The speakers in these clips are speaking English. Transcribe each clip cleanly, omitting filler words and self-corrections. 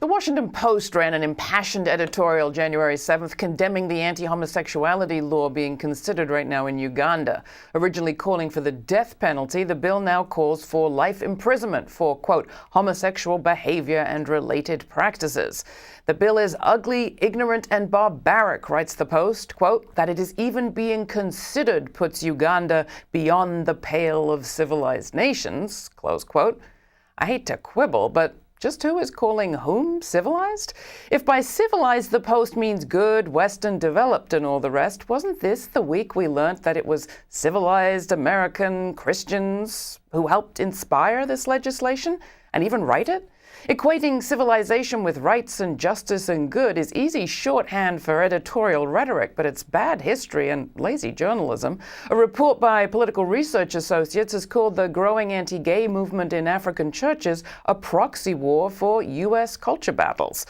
The Washington Post ran an impassioned editorial January 7th condemning the anti-homosexuality law being considered right now in Uganda. Originally calling for the death penalty, the bill now calls for life imprisonment for, quote, homosexual behavior and related practices. The bill is ugly, ignorant, and barbaric, writes the Post, quote, that it is even being considered puts Uganda beyond the pale of civilized nations, close quote. I hate to quibble, but just who is calling whom civilized? If by civilized the Post means good, Western, developed, and all the rest, wasn't this the week we learnt that it was civilized American Christians who helped inspire this legislation and even write it? Equating civilization with rights and justice and good is easy shorthand for editorial rhetoric, but it's bad history and lazy journalism. A report by Political Research Associates has called the growing anti-gay movement in African churches a proxy war for U.S. culture battles.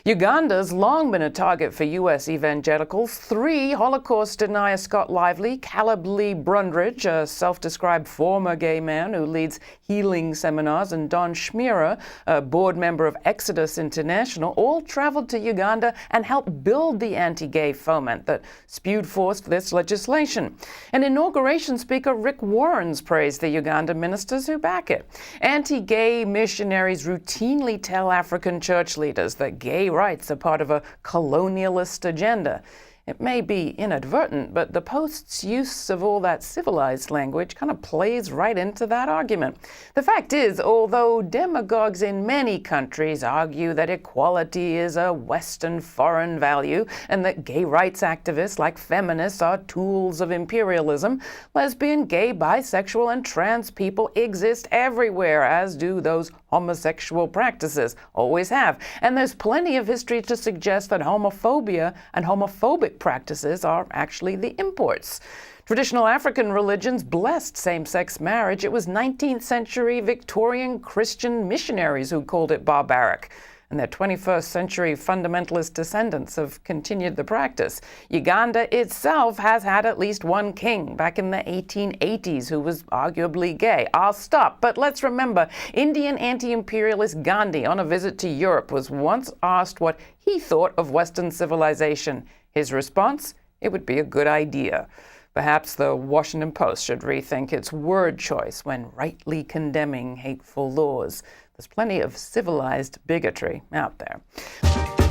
Uganda's long been a target for U.S. evangelicals. 3 Holocaust denier Scott Lively, Caleb Lee Brundridge, a self-described former gay man who leads healing seminars, and Don Schmierer, a board member of Exodus International, all traveled to Uganda and helped build the anti-gay foment that spewed forth this legislation. And inauguration speaker Rick Warren's praised the Uganda ministers who back it. Anti-gay missionaries routinely tell African church leaders that gay rights are part of a colonialist agenda. It may be inadvertent, but the Post's use of all that civilized language kind of plays right into that argument. The fact is, although demagogues in many countries argue that equality is a Western foreign value and that gay rights activists like feminists are tools of imperialism, lesbian, gay, bisexual, and trans people exist everywhere, as do those homosexual practices, always have. And there's plenty of history to suggest that homophobia and homophobic practices are actually the imports. Traditional African religions blessed same-sex marriage. It was 19th century Victorian Christian missionaries who called it barbaric. And their 21st century fundamentalist descendants have continued the practice. Uganda itself has had at least one king back in the 1880s who was arguably gay. I'll stop, but let's remember, Indian anti-imperialist Gandhi on a visit to Europe was once asked what he thought of Western civilization. His response? It would be a good idea. Perhaps the Washington Post should rethink its word choice when rightly condemning hateful laws. There's plenty of civilized bigotry out there.